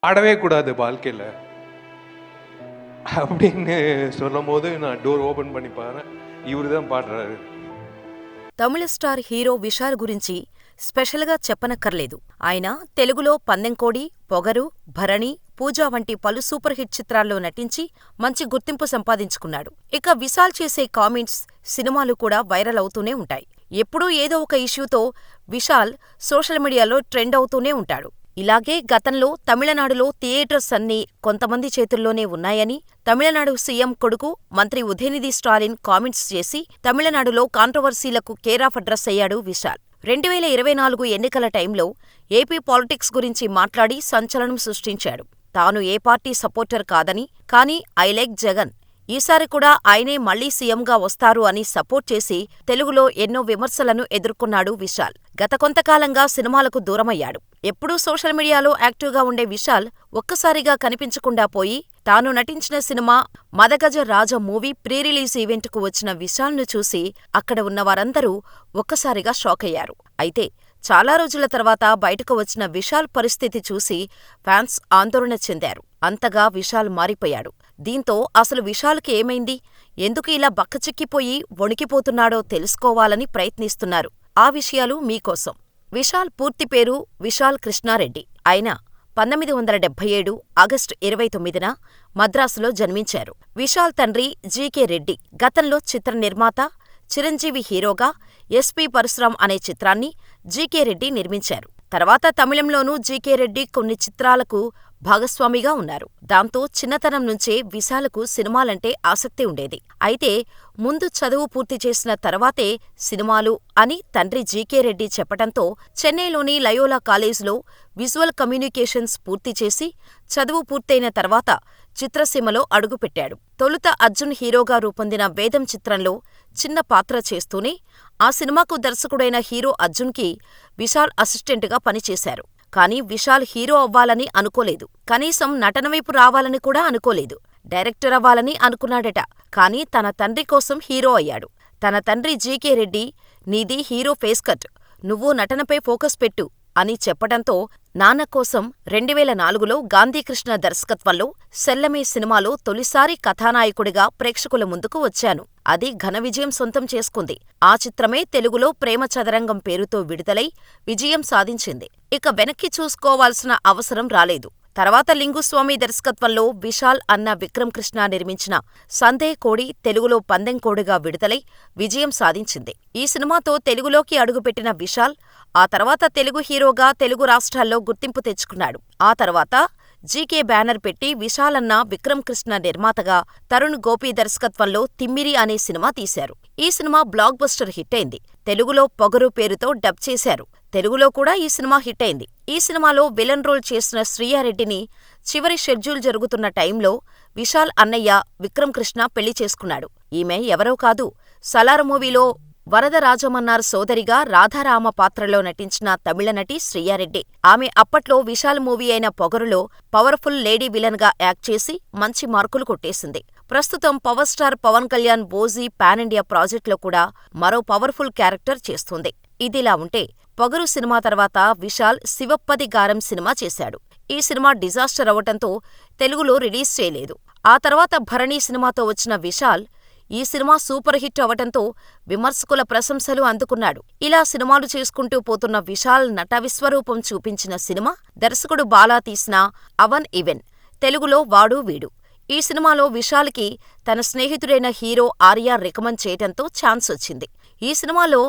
ஆடவே கூடாது வாழ்க்கையில் அப்படின்னு சொல்லும் போது நான் டோர் ஓபன் பண்ணி பாருறேன், இவரு தான் பாடுறாரு. తమిళ స్టార్ హీరో విశాల్ గురించి స్పెషల్గా చెప్పనక్కర్లేదు. ఆయన తెలుగులో పందెంకోడి, పొగరు, భరణి, పూజ వంటి పలు సూపర్ హిట్ చిత్రాల్లో నటించి మంచి గుర్తింపు సంపాదించుకున్నాడు. ఇక విశాల్ చేసే కామెంట్స్, సినిమాలు కూడా వైరల్ అవుతూనే ఉంటాయి. ఎప్పుడూ ఏదో ఒక ఇష్యూతో విశాల్ సోషల్ మీడియాలో ట్రెండ్ అవుతూనే ఉంటాడు. ఇలాగే గతంలో తమిళనాడులో థియేటర్స్ అన్నీ కొంతమంది చేతుల్లోనే ఉన్నాయని తమిళనాడు సీఎం కొడుకు మంత్రి ఉదయనిధి స్టాలిన్ కామెంట్స్ చేసి తమిళనాడులో కాంట్రవర్సీలకు కేరాఫ్ అడ్రస్ అయ్యాడు విశాల్. 2024 ఎన్నికల టైంలో ఏపీ పాలిటిక్స్ గురించి మాట్లాడి సంచలనం సృష్టించాడు. తాను ఏ పార్టీ సపోర్టర్ కాదని, కానీ ఐ లైక్ జగన్, ఈసారి కూడా ఆయనే మళ్లీ సీఎంగా వస్తారు అని సపోర్ట్ చేసి తెలుగులో ఎన్నో విమర్శలను ఎదుర్కొన్నాడు విశాల్. గత కొంతకాలంగా సినిమాలకు దూరమయ్యాడు. ఎప్పుడూ సోషల్ మీడియాలో యాక్టివ్గా ఉండే విశాల్ ఒక్కసారిగా కనిపించకుండా పోయి తాను నటించిన సినిమా మదగజ రాజ మూవీ ప్రీ రిలీజ్ ఈవెంట్కు వచ్చిన విశాల్ను చూసి అక్కడ ఉన్న వారందరూ ఒక్కసారిగా షాకయ్యారు. అయితే చాలా రోజుల తర్వాత బయటకు వచ్చిన విశాల్ పరిస్థితి చూసి ఫ్యాన్స్ ఆందోళన చెందారు. అంతగా విశాల్ మారిపోయాడు. దీంతో అసలు విశాల్కి ఏమైంది, ఎందుకు ఇలా బక్కచిక్కిపోయి వణికిపోతున్నాడో తెలుసుకోవాలని ప్రయత్నిస్తున్నారు. ఆ విషయాలు మీకోసం. విశాల్ పూర్తి పేరు విశాల్ కృష్ణారెడ్డి. ఆయన 1977 ఆగస్టు 29న మద్రాసులో జన్మించారు. విశాల్ తండ్రి జీకే రెడ్డి గతంలో చిత్ర నిర్మాత, చిరంజీవి హీరోగా ఎస్పీ పరశురాం అనే చిత్రాన్ని జీకే రెడ్డి నిర్మించారు. తర్వాత తమిళంలోనూ జీకే రెడ్డి కొన్ని చిత్రాలకు భాగస్వామిగా ఉన్నారు. దాంతో చిన్నతనం నుంచే విశాలకు సినిమాలంటే ఆసక్తి ఉండేది. అయితే ముందు చదువు పూర్తి చేసిన తర్వాతే సినిమాలు అని తండ్రి జీకే రెడ్డి చెప్పటంతో చెన్నైలోని లయోలా కాలేజ్లో విజువల్ కమ్యూనికేషన్స్ పూర్తి చేసి చదువు పూర్తయిన తర్వాత చిత్రసీమలో అడుగుపెట్టాడు. తొలుత అర్జున్ హీరోగా రూపొందిన వేదం చిత్రంలో చిన్న పాత్ర చేస్తూనే ఆ సినిమాకు దర్శకుడైన హీరో అర్జున్కి విశాల్ అసిస్టెంటుగా పనిచేశారు. కానీ విశాల్ హీరో అవ్వాలని అనుకోలేదు. కనీసం నటనవైపు రావాలని కూడా అనుకోలేదు. డైరెక్టర్ అవ్వాలని అనుకున్నాడట. కానీ తన తండ్రి కోసం హీరో అయ్యాడు. తన తండ్రి జీకే రెడ్డి, నీది హీరో ఫేస్ కట్, నువ్వు నటనపై ఫోకస్ పెట్టు అని చెప్పటంతో నాన్న కోసం 2004లో గాంధీకృష్ణ దర్శకత్వంలో సెల్లమే సినిమాలో తొలిసారి కథానాయకుడిగా ప్రేక్షకుల ముందుకు వచ్చాను. అది ఘన విజయం సొంతం చేసుకుంది. ఆ చిత్రమే తెలుగులో ప్రేమ చదరంగం పేరుతో విడుదలై విజయం సాధించింది. ఇక వెనక్కి చూసుకోవాల్సిన అవసరం రాలేదు. తర్వాత లింగుస్వామి దర్శకత్వంలో విశాల్ అన్న విక్రమ్ కృష్ణ నిర్మించిన సందేహ్ కోడి తెలుగులో పందెం కోడిగా విడుదలై విజయం సాధించింది. ఈ సినిమాతో తెలుగులోకి అడుగుపెట్టిన విశాల్ ఆ తర్వాత తెలుగు హీరోగా తెలుగు రాష్ట్రాల్లో గుర్తింపు తెచ్చుకున్నాడు. ఆ తర్వాత జీకే బ్యానర్ పెట్టి విశాల్ అన్న విక్రమ్ కృష్ణ నిర్మాతగా తరుణ్ గోపి దర్శకత్వంలో తిమ్మిరి అనే సినిమా తీశారు. ఈ సినిమా బ్లాక్ బస్టర్ హిట్ అయింది. తెలుగులో పొగరు పేరుతో డబ్ చేశారు. తెలుగులో కూడా ఈ సినిమా హిట్ అయింది. ఈ సినిమాలో విలన్ రోల్ చేసిన శ్రీయారెడ్డిని చివరి షెడ్యూల్ జరుగుతున్న టైంలో విశాల్ అన్నయ్య విక్రమ్ కృష్ణ పెళ్లి చేసుకున్నాడు. ఈమె ఎవరో కాదు, సలార్ మూవీలో వరదరాజమన్నార్ సోదరిగా రాధారామ పాత్రలో నటించిన తమిళ నటి శ్రీయారెడ్డి. ఆమె అప్పట్లో విశాల్ మూవీ అయిన పొగరులో పవర్ఫుల్ లేడీ విలన్ గా యాక్ట్ చేసి మంచి మార్కులు కొట్టేసింది. ప్రస్తుతం power star Pawan Kalyan OG pan India ప్రాజెక్టులో కూడా మరో పవర్ఫుల్ క్యారెక్టర్ చేస్తుంది. ఇదిలా ఉంటే పొగరు సినిమా తర్వాత విశాల్ శివప్పది గారం సినిమా చేశాడు. ఈ సినిమా డిజాస్టర్ అవటంతో తెలుగులో రిలీజ్ చేయలేదు. ఆ తర్వాత భరణి సినిమాతో వచ్చిన విశాల్ ఈ సినిమా సూపర్ హిట్ అవటంతో విమర్శకుల ప్రశంసలు అందుకున్నాడు. ఇలా సినిమాలు చేసుకుంటూ పోతున్న విశాల్ నట విశ్వరూపం చూపించిన సినిమా దర్శకుడు బాలా తీసిన అవన్ ఇవెన్, తెలుగులో వాడు వీడు. ఈ సినిమాలో విశాల్కి తన స్నేహితుడైన హీరో ఆర్య రికమెండ్ చేయటంతో ఛాన్స్ వచ్చింది. ఈ సినిమాలో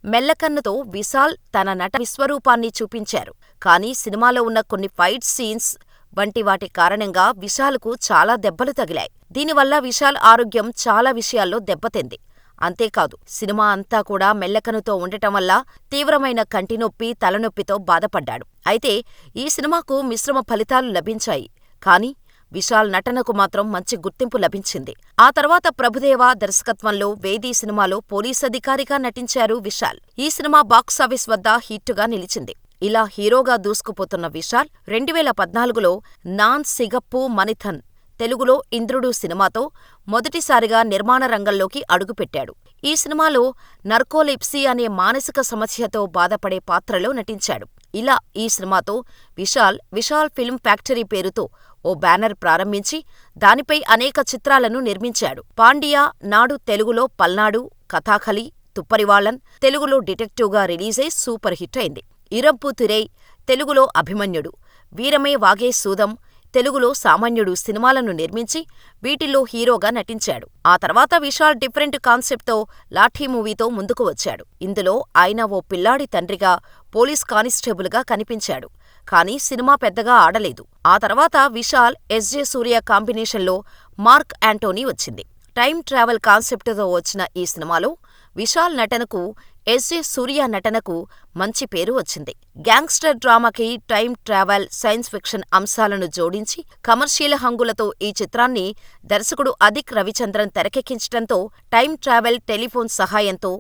మెల్లకన్నుతో విశాల్ తన నట విశ్వరూపాన్ని చూపించారు. కానీ సినిమాలో ఉన్న కొన్ని ఫైట్ సీన్స్ వంటి వాటి కారణంగా విశాల్కు చాలా దెబ్బలు తగిలాయి. దీనివల్ల విశాల్ ఆరోగ్యం చాలా విషయాల్లో దెబ్బతింది. అంతేకాదు, సినిమా అంతా కూడా మెల్లకన్నుతో ఉండటం వల్ల తీవ్రమైన కంటినొప్పి, తలనొప్పితో బాధపడ్డాడు. అయితే ఈ సినిమాకు మిశ్రమ ఫలితాలు లభించాయి. కానీ విశాల్ నటనకు మాత్రం మంచి గుర్తింపు లభించింది. ఆ తర్వాత ప్రభుదేవా దర్శకత్వంలో వేదీ సినిమాలో పోలీసధికారిగా నటించారు విశాల్. ఈ సినిమా బాక్సాఫీస్ వద్ద హిట్టుగా నిలిచింది. ఇలా హీరోగా దూసుకుపోతున్న విశాల్ 2014లో నాన్ సిగప్పు మనిథన్ తెలుగులో ఇంద్రుడు సినిమాతో మొదటిసారిగా నిర్మాణ రంగంలోకి అడుగుపెట్టాడు. ఈ సినిమాలో నర్కోలెప్సీ అనే మానసిక సమస్యతో బాధపడే పాత్రలో నటించాడు. ఇలా ఈ సినిమాతో విశాల్ ఫిల్మ్ ఫ్యాక్టరీ పేరుతో ఓ బ్యానర్ ప్రారంభించి దానిపై అనేక చిత్రాలను నిర్మించాడు. పాండ్యా నాడు తెలుగులో పల్నాడు, కథాకళి, తుప్పరివాళన్ తెలుగులో డిటెక్టివ్గా రిలీజై సూపర్ హిట్ అయింది. ఇరబ్బు తిరై తెలుగులో అభిమన్యుడు, వీరమే వాగే సూదం తెలుగులో సామాన్యుడు సినిమాలను నిర్మించి వీటిల్లో హీరోగా నటించాడు. ఆ తర్వాత విశాల్ డిఫరెంట్ కాన్సెప్ట్తో లాఠీ మూవీతో ముందుకు వచ్చాడు. ఇందులో ఆయన ఓ పిల్లాడి తండ్రిగా పోలీస్ కానిస్టేబుల్గా కనిపించాడు. కానీ సినిమా పెద్దగా ఆడలేదు. ఆ తర్వాత విశాల్ ఎస్.జె. సూర్య కాంబినేషన్లో మార్క్ యాంటోనీ వచ్చింది. టైమ్ ట్రావెల్ కాన్సెప్ట్తో వచ్చిన ఈ సినిమాలో విశాల్ నటనకు, ఎస్.జె. సూర్య నటనకు మంచి పేరు వచ్చింది. గ్యాంగ్స్టర్ డ్రామాకి టైమ్ ట్రావెల్, సైన్స్ ఫిక్షన్ అంశాలను జోడించి కమర్షియల్ హంగులతో ఈ చిత్రాన్ని దర్శకుడు అదిక్ రవిచంద్రన్ తెరకెక్కించటంతో టైమ్ ట్రావెల్ టెలిఫోన్ సహాయంతో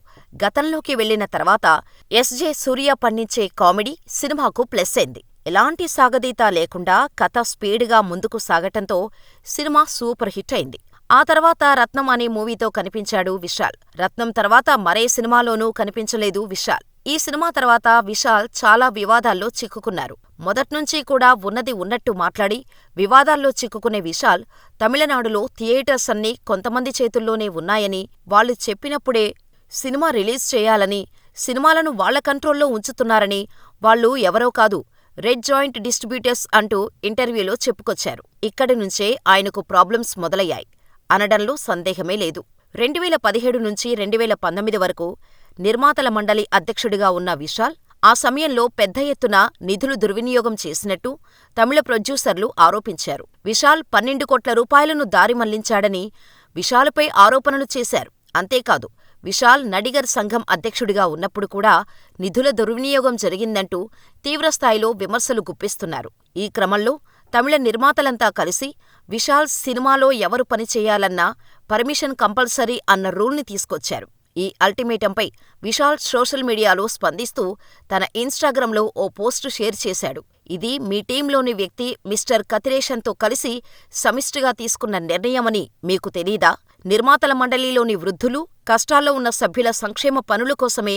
గతంలోకి వెళ్లిన తర్వాత ఎస్.జె. సూర్య పండించే కామెడీ సినిమాకు ప్లస్ అయింది. ఎలాంటి సాగదీత లేకుండా కథ స్పీడ్గా ముందుకు సాగటంతో సినిమా సూపర్ హిట్ అయింది. ఆ తర్వాత రత్నం అనే మూవీతో కనిపించాడు విశాల్. రత్నం తర్వాత మరే సినిమాలోనూ కనిపించలేదు విశాల్. ఈ సినిమా తర్వాత విశాల్ చాలా వివాదాల్లో చిక్కుకున్నారు. మొదట్నుంచీ కూడా ఉన్నది ఉన్నట్టు మాట్లాడి వివాదాల్లో చిక్కుకునే విశాల్ తమిళనాడులో థియేటర్స్ అన్నీ కొంతమంది చేతుల్లోనే ఉన్నాయని, వాళ్లు చెప్పినప్పుడే సినిమా రిలీజ్ చేయాలని, సినిమాలను వాళ్ల కంట్రోల్లో ఉంచుతున్నారని, వాళ్లు ఎవరో కాదు రెడ్ జాయింట్ డిస్ట్రిబ్యూటర్స్ అంటూ ఇంటర్వ్యూలో చెప్పుకొచ్చారు. ఇక్కడి నుంచే ఆయనకు ప్రాబ్లమ్స్ మొదలయ్యాయి అనడంలో సందేహమే లేదు. 2017 నుంచి 2019 వరకు నిర్మాతల మండలి అధ్యక్షుడిగా ఉన్న విశాల్ ఆ సమయంలో పెద్ద ఎత్తున నిధులు దుర్వినియోగం చేసినట్టు తమిళ ప్రొడ్యూసర్లు ఆరోపించారు. విశాల్ 12 కోట్ల రూపాయలను దారి మళ్లించాడని విశాల్పై ఆరోపణలు చేశారు. అంతేకాదు, విశాల్ నడిగర్ సంఘం అధ్యక్షుడిగా ఉన్నప్పుడు కూడా నిధుల దుర్వినియోగం జరిగిందంటూ తీవ్రస్థాయిలో విమర్శలు గుప్పిస్తున్నారు. ఈ క్రమంలో తమిళ నిర్మాతలంతా కలిసి విశాల్ సినిమాలో ఎవరు పనిచేయాలన్నా పర్మిషన్ కంపల్సరీ అన్న రూల్ని తీసుకొచ్చారు. ఈ అల్టిమేటంపై విశాల్ సోషల్ మీడియాలో స్పందిస్తూ తన ఇన్స్టాగ్రామ్లో ఓ పోస్టు షేర్ చేశాడు. ఇది మీ టీంలోని వ్యక్తి మిస్టర్ కతిరేషన్తో కలిసి సమిష్టిగా తీసుకున్న నిర్ణయమని మీకు తెలీదా? నిర్మాతల మండలిలోని వృద్ధులు, కష్టాల్లో ఉన్న సభ్యుల సంక్షేమ పనుల కోసమే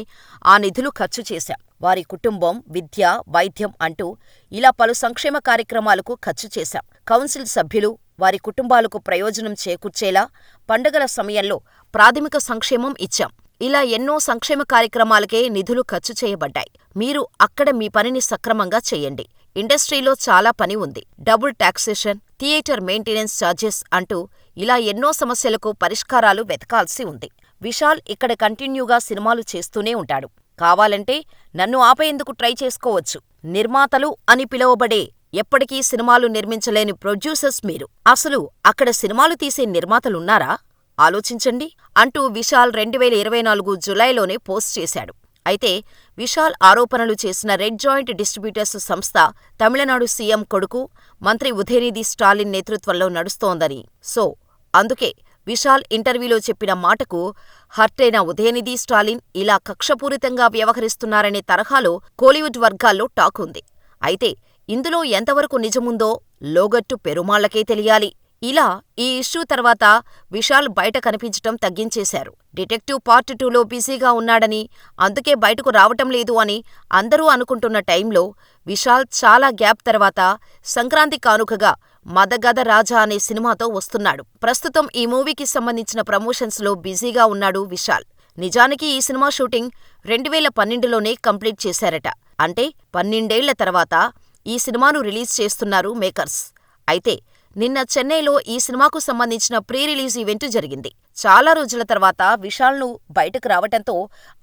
ఆ నిధులు ఖర్చు చేశాం. వారి కుటుంబం, విద్య, వైద్యం అంటూ ఇలా పలు సంక్షేమ కార్యక్రమాలకు ఖర్చు చేశాం. కౌన్సిల్ సభ్యులు, వారి కుటుంబాలకు ప్రయోజనం చేకూర్చేలా పండుగల సమయంలో ప్రాథమిక సంక్షేమం ఇచ్చాం. ఇలా ఎన్నో సంక్షేమ కార్యక్రమాలకే నిధులు ఖర్చు చేయబడ్డాయి. మీరు అక్కడ మీ పనిని సక్రమంగా చెయ్యండి. ఇండస్ట్రీలో చాలా పని ఉంది. Double taxation, theatre maintenance charges అంటూ ఇలా ఎన్నో సమస్యలకు పరిష్కారాలు వెతకాల్సి ఉంది. విశాల్ ఇక్కడ కంటిన్యూగా సినిమాలు చేస్తూనే ఉంటాడు. కావాలంటే నన్ను ఆపేందుకు ట్రై చేసుకోవచ్చు. నిర్మాతలు అని పిలువబడే ఎప్పటికీ సినిమాలు నిర్మించలేని ప్రొడ్యూసర్స్ మీరు. అసలు అక్కడ సినిమాలు తీసే నిర్మాతలున్నారా? ఆలోచించండి అంటూ విశాల్ 2024 జులైలోనే పోస్ట్ చేశాడు. అయితే విశాల్ ఆరోపణలు చేసిన రెడ్ జాయింట్ డిస్ట్రిబ్యూటర్స్ సంస్థ తమిళనాడు సీఎం కొడుకు మంత్రి ఉదయనిధి స్టాలిన్ నేతృత్వంలో నడుస్తోందని, అందుకే విశాల్ ఇంటర్వ్యూలో చెప్పిన మాటకు హర్టైన ఉదయనిధి స్టాలిన్ ఇలా కక్షపూరితంగా వ్యవహరిస్తున్నారనే తరహాలో కోలీవుడ్ వర్గాల్లో టాక్ ఉంది. అయితే ఇందులో ఎంతవరకు నిజముందో లోగట్టు పెరుమాళ్లకే తెలియాలి. ఇలా ఈ ఇష్యూ తర్వాత విశాల్ బయట కనిపించటం తగ్గించేశారు. డిటెక్టివ్ పార్ట్ 2లో బిజీగా ఉన్నాడని, అందుకే బయటకు రావటం లేదు అని అందరూ అనుకుంటున్న టైంలో విశాల్ చాలా గ్యాప్ తర్వాత సంక్రాంతి కానుకగా మదగద రాజా అనే సినిమాతో వస్తున్నాడు. ప్రస్తుతం ఈ మూవీకి సంబంధించిన ప్రమోషన్స్లో బిజీగా ఉన్నాడు విశాల్. నిజానికి ఈ సినిమా షూటింగ్ 2012లోనే కంప్లీట్ చేశారట. అంటే 12 ఏళ్ల తర్వాత ఈ సినిమాను రిలీజ్ చేస్తున్నారు మేకర్స్. అయితే నిన్న చెన్నైలో ఈ సినిమాకు సంబంధించిన ప్రీ రిలీజ్ ఈవెంట్ జరిగింది. చాలా రోజుల తర్వాత విశాల్ను బయటకు రావటంతో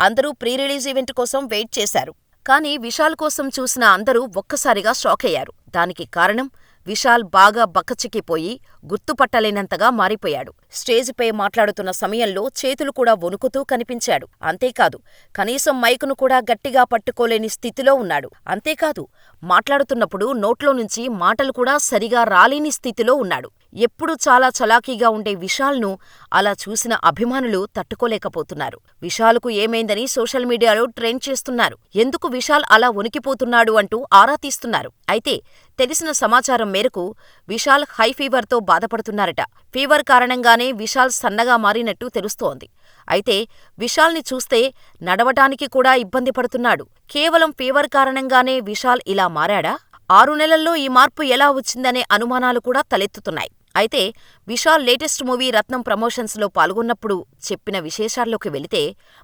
అందరూ ప్రీ రిలీజ్ ఈవెంట్ కోసం వెయిట్ చేశారు. కానీ విశాల్ కోసం చూసిన అందరూ ఒక్కసారిగా షాకయ్యారు. దానికి కారణం విశాల్ బాగా బక్కచిక్కిపోయి గుర్తుపట్టలేనంతగా మారిపోయాడు. స్టేజిపై మాట్లాడుతున్న సమయంలో చేతులు కూడా వణుకుతూ కనిపించాడు. అంతేకాదు, కనీసం మైకును కూడా గట్టిగా పట్టుకోలేని స్థితిలో ఉన్నాడు. అంతేకాదు, మాట్లాడుతున్నప్పుడు నోట్లో నుంచి మాటలు కూడా సరిగా రాలేని స్థితిలో ఉన్నాడు. ఎప్పుడూ చాలా చలాకీగా ఉండే విశాల్ను అలా చూసిన అభిమానులు తట్టుకోలేకపోతున్నారు. విశాల్కు ఏమైందని సోషల్ మీడియాలో ట్రెండ్ చేస్తున్నారు. ఎందుకు విశాల్ అలా వణికిపోతున్నాడు అంటూ ఆరా తీస్తున్నారు. అయితే తెలిసిన సమాచారం మేరకు విశాల్ హై ఫీవర్తో బాధపడుతున్నారట. ఫీవర్ కారణంగానే విశాల్ సన్నగా మారినట్టు తెలుస్తోంది. అయితే విశాల్ని చూస్తే నడవటానికి కూడా ఇబ్బంది పడుతున్నాడు. కేవలం ఫీవర్ కారణంగానే విశాల్ ఇలా మారాడా? 6 నెలల్లో ఈ మార్పు ఎలా వచ్చిందనే అనుమానాలు కూడా తలెత్తుతున్నాయి. అయితే విశాల్ లేటెస్ట్ మూవీ రత్నం ప్రమోషన్స్లో పాల్గొన్నప్పుడు చెప్పిన విశేషాల్లోకి వెళితే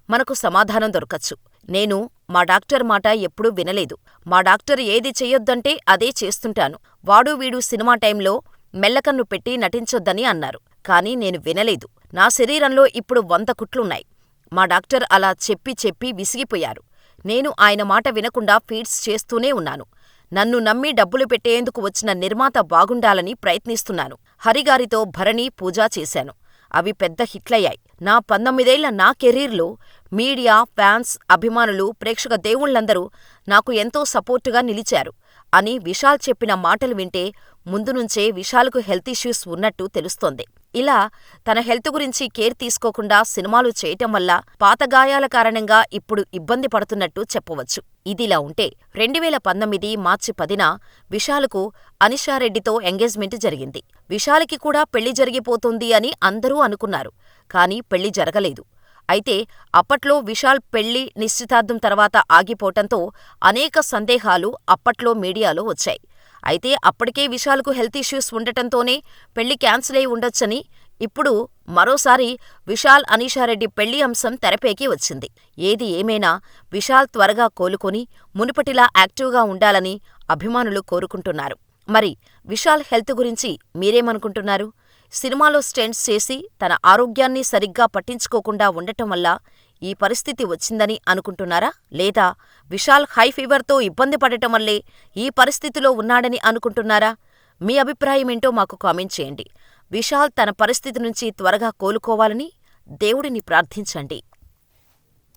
మనకు సమాధానం దొరకచ్చు. నేను మా డాక్టర్ మాట ఎప్పుడూ వినలేదు. మా డాక్టర్ ఏది చెయ్యొద్దంటే అదే చేస్తుంటాను. వాడు వీడు సినిమా టైంలో మెల్లకన్ను పెట్టి నటించొద్దని అన్నారు. కానీ నేను వినలేదు. నా శరీరంలో ఇప్పుడు 100 కుట్లున్నాయి. మా డాక్టర్ అలా చెప్పి చెప్పి విసిగిపోయారు. నేను ఆయన మాట వినకుండా ఫీడ్స్ చేస్తూనే ఉన్నాను. నన్ను నమ్మి డబ్బులు పెట్టేందుకు వచ్చిన నిర్మాత బాగుండాలని ప్రయత్నిస్తున్నాను. హరిగారితో భరణి, పూజ చేశాను. అవి పెద్ద హిట్లయ్యాయి. నా 19 ఏళ్ల నా కెరీర్లో మీడియా, ఫ్యాన్స్, అభిమానులు, ప్రేక్షక దేవుళ్లందరూ నాకు ఎంతో సపోర్టుగా నిలిచారు అని విశాల్ చెప్పిన మాటలు వింటే ముందునుంచే విశాల్కు హెల్త్ ఇష్యూస్ ఉన్నట్టు తెలుస్తోంది. ఇలా తన హెల్త్ గురించి కేర్ తీసుకోకుండా సినిమాలు చేయటం వల్ల పాత గాయాల కారణంగా ఇప్పుడు ఇబ్బంది పడుతున్నట్టు చెప్పవచ్చు. ఇదిలా ఉంటే 2019 మార్చి 10న విశాల్కు అనిషారెడ్డితో ఎంగేజ్మెంట్ జరిగింది. విశాల్కి కూడా పెళ్లి జరిగిపోతుంది అని అందరూ అనుకున్నారు. కానీ పెళ్లి జరగలేదు. అయితే అప్పట్లో విశాల్ పెళ్లి, నిశ్చితార్థం తర్వాత ఆగిపోవటంతో అనేక సందేహాలు అప్పట్లో మీడియాలో వచ్చాయి. అయితే అప్పటికే విశాల్కు హెల్త్ ఇష్యూస్ ఉండటంతోనే పెళ్లి క్యాన్సిల్ అయి ఉండొచ్చని ఇప్పుడు మరోసారి విశాల్, అనీషారెడ్డి పెళ్లి అంశం తెరపైకి వచ్చింది. ఏది ఏమైనా విశాల్ త్వరగా కోలుకొని మునుపటిలా యాక్టివ్గా ఉండాలని అభిమానులు కోరుకుంటున్నారు. మరి విశాల్ హెల్త్ గురించి మీరేమనుకుంటున్నారు? సినిమాలో స్టంట్స్ చేసి తన ఆరోగ్యాన్ని సరిగ్గా పట్టించుకోకుండా ఉండటం వల్ల ఈ పరిస్థితి వచ్చిందని అనుకుంటున్నారా? లేదా విశాల్ హై ఫీవర్తో ఇబ్బంది పడటం వల్లే ఈ పరిస్థితిలో ఉన్నాడని అనుకుంటున్నారా? మీ అభిప్రాయమేంటో మాకు కామెంట్ చేయండి. విశాల్ తన పరిస్థితి నుంచి త్వరగా కోలుకోవాలని దేవుడిని ప్రార్థించండి.